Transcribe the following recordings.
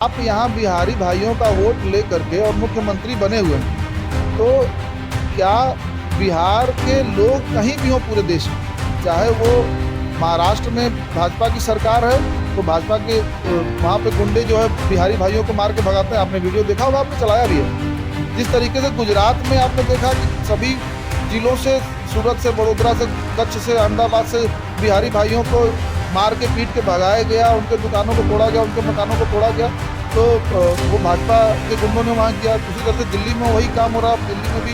आप यहाँ बिहारी भाइयों का वोट ले करके और मुख्यमंत्री बने हुए हैं, तो क्या बिहार के लोग कहीं भी हों पूरे देश में, चाहे वो महाराष्ट्र में भाजपा की सरकार है तो भाजपा के वहाँ पे गुंडे जो है बिहारी भाइयों को मार के भगाते हैं। आपने वीडियो देखा होगा, आपने चलाया भी है। जिस तरीके से गुजरात में आपने देखा कि सभी जिलों से, सूरत से, बड़ोदरा से, कच्छ से, अहमदाबाद से बिहारी भाइयों को मार के पीट के भगाया गया, उनके दुकानों को तोड़ा गया, उनके मकानों को तोड़ा गया। तो वो भाजपा के गुंडों ने वहाँ किया। दूसरी तरफ से दिल्ली में वही काम हो रहा है। दिल्ली में भी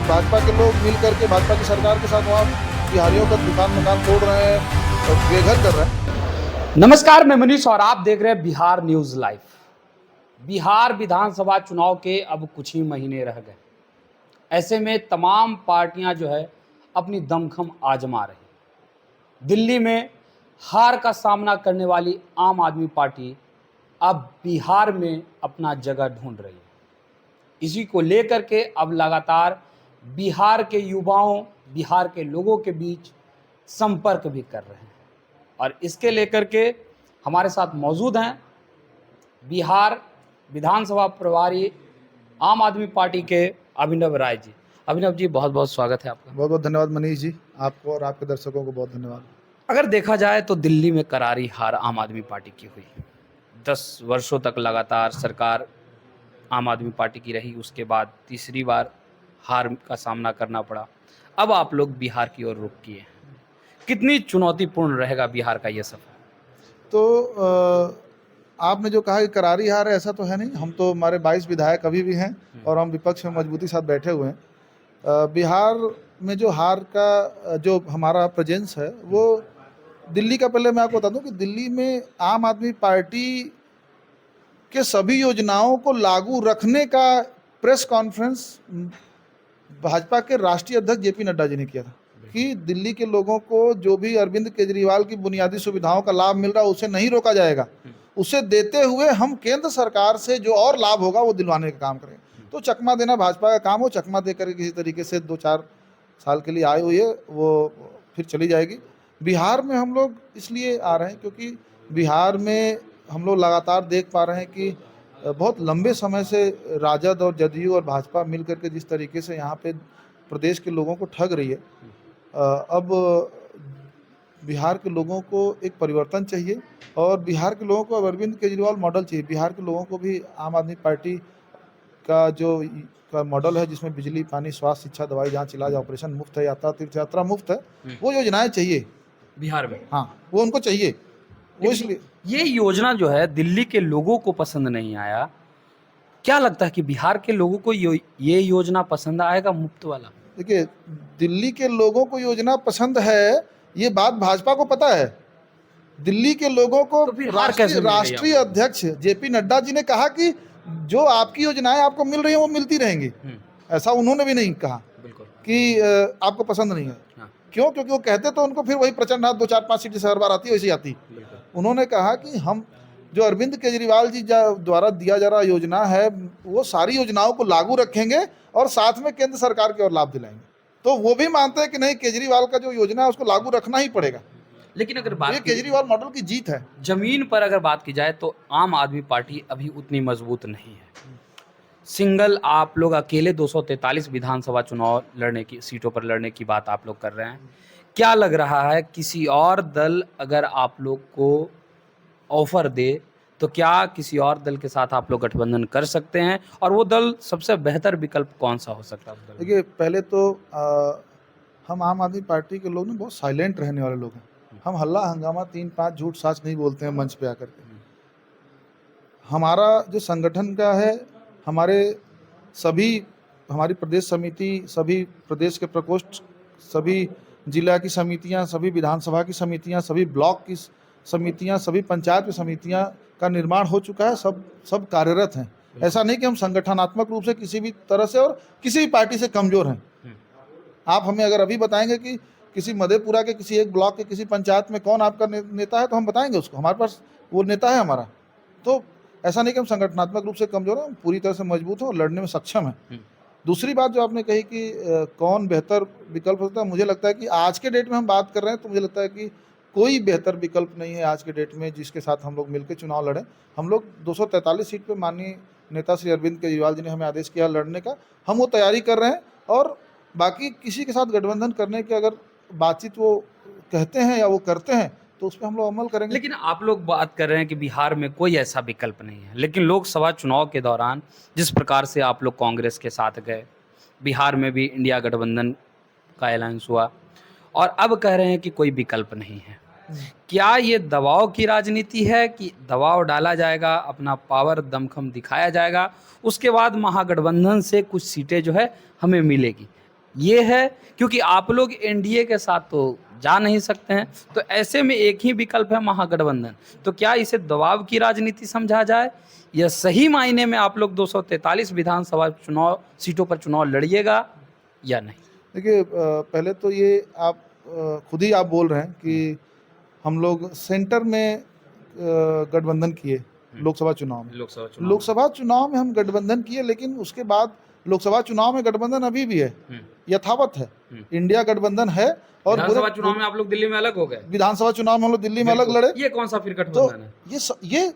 भाजपा के लोग मिल करके भाजपा की सरकार के साथ वहाँ बिहारियों का दुकान मकान तोड़ रहे हैं, बेघर कर रहे हैं। नमस्कार, मैं मनीष और आप देख रहे हैं बिहार न्यूज लाइव। बिहार विधानसभा चुनाव के अब कुछ ही महीने रह गए। ऐसे में तमाम पार्टियां जो है अपनी दमखम आजमा रही। दिल्ली में हार का सामना करने वाली आम आदमी पार्टी अब बिहार में अपना जगह ढूंढ रही है। इसी को लेकर के अब लगातार बिहार के युवाओं, बिहार के लोगों के बीच संपर्क भी कर रहे हैं। और इसके लेकर के हमारे साथ मौजूद हैं बिहार विधानसभा प्रभारी आम आदमी पार्टी के अभिनव राय जी। अभिनव जी, बहुत बहुत स्वागत है आपका। बहुत बहुत धन्यवाद मनीष जी, आपको और आपके दर्शकों को बहुत धन्यवाद। अगर देखा जाए तो दिल्ली में करारी हार आम आदमी पार्टी की हुई। 10 वर्षों तक लगातार सरकार आम आदमी पार्टी की रही, उसके बाद तीसरी बार हार का सामना करना पड़ा। अब आप लोग बिहार की ओर रुख किए। कितनी चुनौतीपूर्ण रहेगा बिहार का ये सफर? तो आपने जो कहा कि करारी हार है, ऐसा तो है नहीं। हम तो, हमारे 22 विधायक अभी भी हैं और हम विपक्ष में मजबूती साथ बैठे हुए हैं। बिहार में जो हार का जो हमारा प्रेजेंस है वो दिल्ली का, पहले मैं आपको बता दूं कि दिल्ली में आम आदमी पार्टी के सभी योजनाओं को लागू रखने का प्रेस कॉन्फ्रेंस भाजपा के राष्ट्रीय अध्यक्ष जेपी नड्डा जी ने किया था कि दिल्ली के लोगों को जो भी अरविंद केजरीवाल की बुनियादी सुविधाओं का लाभ मिल रहा है उसे नहीं रोका जाएगा। उसे देते हुए हम केंद्र सरकार से जो और लाभ होगा वो दिलवाने का काम करें। तो चकमा देना भाजपा का काम हो, चकमा देकर किसी तरीके से 2-4 साल के लिए आई हुई है, वो फिर चली जाएगी। बिहार में हम लोग इसलिए आ रहे हैं क्योंकि बिहार में हम लोग लगातार देख पा रहे हैं कि बहुत लंबे समय से राजद और जदयू और भाजपा मिल करके जिस तरीके से यहाँ पे प्रदेश के लोगों को ठग रही है। अब बिहार के लोगों को एक परिवर्तन चाहिए और बिहार के लोगों को अरविंद केजरीवाल मॉडल चाहिए। बिहार के लोगों को भी आम आदमी पार्टी का जो का मॉडल है, जिसमें बिजली, पानी, स्वास्थ्य, शिक्षा, दवाई, जांच, इलाज, ऑपरेशन मुफ्त है, यात्रा, तीर्थ यात्रा मुफ्त है, वो योजनाएं चाहिए बिहार में। हाँ, वो उनको चाहिए। वो इसलिए ये योजना जो है दिल्ली के लोगों को पसंद नहीं आया। क्या लगता है कि बिहार के लोगों को ये योजना पसंद आएगा, मुफ्त वाला? देखिए, दिल्ली के लोगों को योजना पसंद है, ये बात भाजपा को पता है। दिल्ली के लोगों को तो राष्ट्रीय अध्यक्ष जेपी नड्डा जी ने कहा कि जो आपकी योजनाएं आपको मिल रही हैं वो मिलती रहेंगी। ऐसा उन्होंने भी नहीं कहा कि आपको पसंद नहीं है। हाँ। क्यों? क्योंकि वो कहते तो उनको फिर वही प्रचंड हाथ 2-4-5 सीटें से हर बार आती है, वैसी आती। उन्होंने कहा कि हम जो अरविंद केजरीवाल जी द्वारा दिया जा रहा योजना है वो सारी योजनाओं को लागू रखेंगे और साथ में केंद्र सरकार के और लाभ दिलाएंगे। तो वो भी मानते हैं कि नहीं, केजरीवाल का जो योजना है उसको लागू रखना ही पड़ेगा। लेकिन अगर बात, ये केजरीवाल मॉडल की जीत है। जमीन पर अगर बात की जाए तो आम आदमी पार्टी अभी उतनी मजबूत नहीं है। सिंगल आप लोग अकेले 243 विधानसभा चुनाव लड़ने की सीटों पर लड़ने की बात आप लोग कर रहे हैं। क्या लग रहा है, किसी और दल अगर आप लोग को ऑफर दे तो क्या किसी और दल के साथ आप लोग गठबंधन कर सकते हैं? और वो दल सबसे बेहतर विकल्प कौन सा हो सकता है? देखिए, पहले तो हम आम आदमी पार्टी के लोग ना बहुत साइलेंट रहने वाले लोग हैं। हम हल्ला हंगामा 3-5 झूठ साच नहीं बोलते हैं मंच पे आकर के। हमारा जो संगठन का है, हमारी प्रदेश समिति, सभी प्रदेश के प्रकोष्ठ, सभी जिला की समितियां, सभी विधानसभा की समितियां, सभी ब्लॉक की समितियां, सभी पंचायत की समितियां का निर्माण हो चुका है। सब कार्यरत हैं। ऐसा नहीं कि हम संगठनात्मक रूप से किसी भी तरह से और किसी भी पार्टी से कमजोर हैं। आप हमें अगर अभी बताएंगे कि किसी मधेपुरा के किसी एक ब्लॉक के किसी पंचायत में कौन आपका नेता है तो हम बताएंगे उसको, हमारे पास वो नेता है हमारा। तो ऐसा नहीं कि हम संगठनात्मक रूप से कमजोर हैं, हम पूरी तरह से मजबूत हैं और लड़ने में सक्षम हैं। दूसरी बात जो आपने कही कि कौन बेहतर विकल्प होता है, मुझे लगता है कि आज के डेट में हम बात कर रहे हैं तो मुझे लगता है कि कोई बेहतर विकल्प नहीं है आज के डेट में जिसके साथ हम लोग मिलकर चुनाव लड़ें। हम लोग 243 सीट पे माननीय नेता श्री अरविंद केजरीवाल जी ने हमें आदेश किया लड़ने का, हम वो तैयारी कर रहे हैं। और बाकी किसी के साथ गठबंधन करने की अगर बातचीत वो कहते हैं या वो करते हैं तो उस पर हम लोग अमल करेंगे। लेकिन आप लोग बात कर रहे हैं कि बिहार में कोई ऐसा विकल्प नहीं है, लेकिन लोकसभा चुनाव के दौरान जिस प्रकार से आप लोग कांग्रेस के साथ गए, बिहार में भी इंडिया गठबंधन का ऐलान हुआ और अब कह रहे हैं कि कोई विकल्प नहीं है। क्या ये दबाव की राजनीति है कि दबाव डाला जाएगा, अपना पावर दमखम दिखाया जाएगा, उसके बाद महागठबंधन से कुछ सीटें जो है हमें मिलेगी? ये है क्योंकि आप लोग एनडीए के साथ तो जा नहीं सकते हैं, तो ऐसे में एक ही विकल्प है महागठबंधन। तो क्या इसे दबाव की राजनीति समझा जाए या सही मायने में आप लोग 243 विधानसभा चुनाव सीटों पर चुनाव लड़िएगा या नहीं? देखिए, पहले तो ये आप खुद ही आप बोल रहे हैं कि हम लोग सेंटर में गठबंधन किए लोकसभा चुनाव में। लोकसभा चुनाव में हम गठबंधन किए, लेकिन उसके बाद लोकसभा चुनाव में गठबंधन अभी भी है, यथावत है। इंडिया गठबंधन है। और विधानसभा चुनाव में आप लोग दिल्ली में अलग हो गए, विधानसभा चुनाव में हम लोग दिल्ली में अलग लड़े। ये कौन सा फिर तो गठबंधन है? ये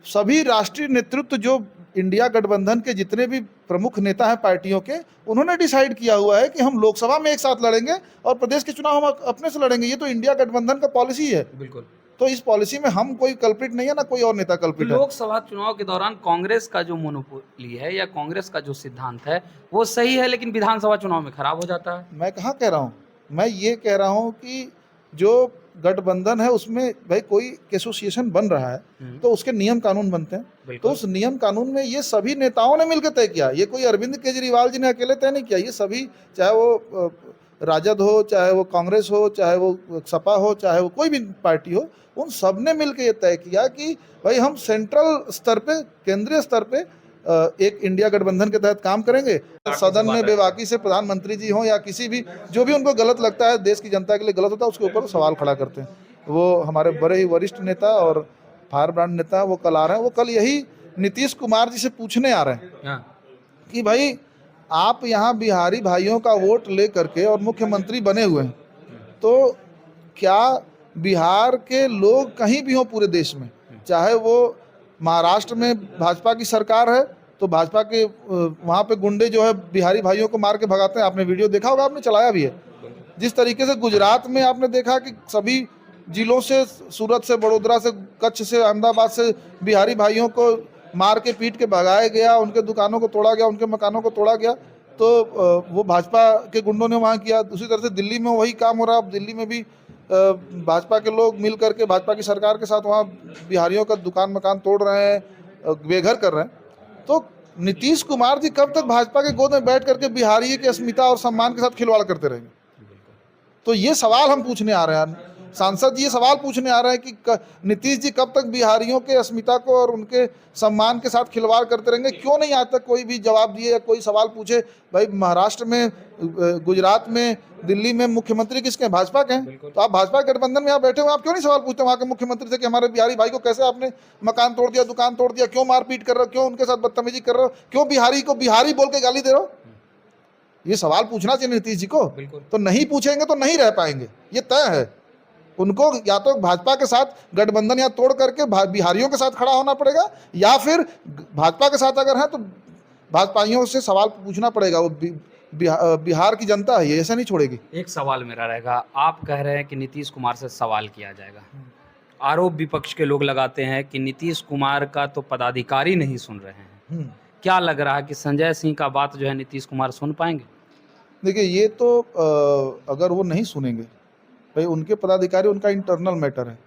सभी राष्ट्रीय नेतृत्व जो इंडिया गठबंधन के जितने भी प्रमुख नेता हैं पार्टियों के, उन्होंने डिसाइड किया हुआ है कि हम लोकसभा में एक साथ लड़ेंगे और प्रदेश के चुनाव हम अपने से लड़ेंगे। ये तो इंडिया गठबंधन का पॉलिसी है। बिल्कुल। तो इस पॉलिसी में हम कोई कल्प्रिट नहीं है, ना कोई और नेता कल्प्रिट है। लोकसभा चुनाव के दौरान कांग्रेस का जो मोनोपोली है या कांग्रेस का जो सिद्धांत है वो सही है, लेकिन विधानसभा चुनाव में खराब हो जाता है। मैं कहाँ कह रहा हूँ, मैं ये कह रहा हूँ कि जो गठबंधन है उसमें भाई कोई एसोसिएशन बन रहा है तो उसके नियम कानून बनते हैं। तो उस नियम कानून में ये सभी नेताओं ने मिलकर तय किया। ये कोई अरविंद केजरीवाल जी ने अकेले तय नहीं किया। ये सभी, चाहे वो राजद हो, चाहे वो कांग्रेस हो, चाहे वो सपा हो, चाहे वो कोई भी पार्टी हो, उन सब ने मिलकर ये तय किया कि भाई हम सेंट्रल स्तर पे, केंद्रीय स्तर पे एक इंडिया गठबंधन के तहत काम करेंगे। सदन में बेबाकी से प्रधानमंत्री जी हों या किसी भी, जो भी उनको गलत लगता है, देश की जनता के लिए गलत होता है, उसके ऊपर सवाल खड़ा करते हैं। वो हमारे बड़े ही वरिष्ठ नेता और फायर ब्रांड नेता वो कल आ रहे हैं। वो कल यही नीतीश कुमार जी से पूछने आ रहे हैं कि भाई आप यहाँ बिहारी भाइयों का वोट ले करके और मुख्यमंत्री बने हुए हैं, तो क्या बिहार के लोग कहीं भी हों पूरे देश में, चाहे वो महाराष्ट्र में भाजपा की सरकार है तो भाजपा के वहाँ पे गुंडे जो है बिहारी भाइयों को मार के भगाते हैं, आपने वीडियो देखा होगा, आपने चलाया भी है। जिस तरीके से गुजरात में आपने देखा कि सभी जिलों से, सूरत से, बड़ोदरा से, कच्छ से, अहमदाबाद से बिहारी भाइयों को मार के पीट के भगाया गया, उनके दुकानों को तोड़ा गया, उनके मकानों को तोड़ा गया। तो वो भाजपा के गुंडों ने वहाँ किया। दूसरी तरह से दिल्ली में वही काम हो रहा है। अब दिल्ली में भी भाजपा के लोग मिल करके भाजपा की सरकार के साथ वहाँ बिहारियों का दुकान मकान तोड़ रहे हैं, बेघर कर रहे हैं। तो नीतीश कुमार जी कब तक भाजपा के गोद में बैठ करके बिहारी के अस्मिता और सम्मान के साथ खिलवाड़ करते रहेंगे? तो ये सवाल हम पूछने आ रहे हैं, सांसद जी ये सवाल पूछने आ रहे हैं कि नीतीश जी कब तक बिहारियों के अस्मिता को और उनके सम्मान के साथ खिलवाड़ करते रहेंगे? क्यों नहीं आज तक कोई भी जवाब दिए या कोई सवाल पूछे? भाई महाराष्ट्र में, गुजरात में, दिल्ली में मुख्यमंत्री किसके हैं? भाजपा के हैं। तो आप भाजपा गठबंधन में यहाँ बैठे हुए, आप क्यों नहीं सवाल पूछते वहाँ के मुख्यमंत्री से कि हमारे बिहारी भाई को कैसे आपने मकान तोड़ दिया, दुकान तोड़ दिया, क्यों मारपीट कर रहे हो, क्यों उनके साथ बदतमीजी कर रहे हो, क्यों बिहारी को बिहारी बोल के गाली दे रहे हो? ये सवाल पूछना चाहिए नीतीश जी को। तो नहीं पूछेंगे तो नहीं रह पाएंगे, ये तय है। उनको या तो भाजपा के साथ गठबंधन या तोड़ करके बिहारियों के साथ खड़ा होना पड़ेगा, या फिर भाजपा के साथ अगर है तो भाजपाइयों से सवाल पूछना पड़ेगा। वो बिहार की जनता है, ये ऐसे नहीं छोड़ेगी। एक सवाल मेरा रहेगा, आप कह रहे हैं कि नीतीश कुमार से सवाल किया जाएगा। आरोप विपक्ष के लोग लगाते हैं कि नीतीश कुमार का तो पदाधिकारी नहीं सुन रहे हैं। क्या लग रहा है कि संजय सिंह का बात जो है नीतीश कुमार सुन पाएंगे? देखिए, ये तो अगर वो नहीं सुनेंगे, भाई उनके पदाधिकारी, उनका इंटरनल मैटर है,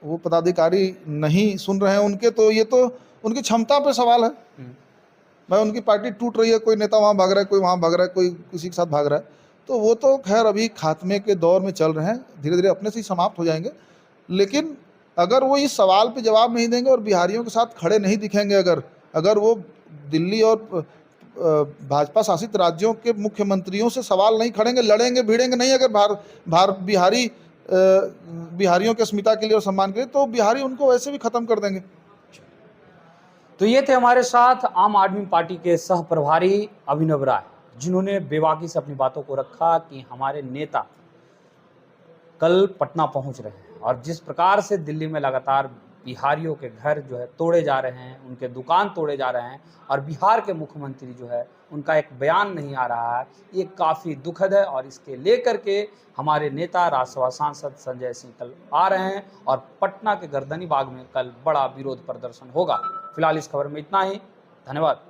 वो पदाधिकारी नहीं सुन रहे हैं उनके, तो ये तो उनकी क्षमता पे सवाल है। भाई उनकी पार्टी टूट रही है, कोई नेता वहाँ भाग रहा है, कोई वहाँ भाग रहा है, कोई किसी के साथ भाग रहा है, तो वो तो खैर अभी खात्मे के दौर में चल रहे हैं, धीरे धीरे अपने से ही समाप्त हो जाएंगे। लेकिन अगर वो इस सवाल पे जवाब नहीं देंगे और बिहारियों के साथ खड़े नहीं दिखेंगे, अगर वो दिल्ली और भाजपा शासित राज्यों के मुख्यमंत्रियों से सवाल नहीं खड़ेंगे, लड़ेंगे भिड़ेंगे नहीं, अगर बिहारियों के अस्मिता के लिए और सम्मान के लिए, तो बिहारी उनको वैसे भी खत्म कर देंगे। तो ये थे हमारे साथ आम आदमी पार्टी के सह प्रभारी अभिनव राय, जिन्होंने बेबाकी से अपनी बातों को रखा कि हमारे नेता कल पटना पहुंच रहे हैं और जिस प्रकार से दिल्ली में लगातार बिहारियों के घर जो है तोड़े जा रहे हैं, उनके दुकान तोड़े जा रहे हैं और बिहार के मुख्यमंत्री जो है उनका एक बयान नहीं आ रहा है, ये काफ़ी दुखद है। और इसके लेकर के हमारे नेता राज्यसभा सांसद संजय सिंह कल आ रहे हैं और पटना के गर्दनी बाग में कल बड़ा विरोध प्रदर्शन होगा। फिलहाल इस खबर में इतना ही। धन्यवाद।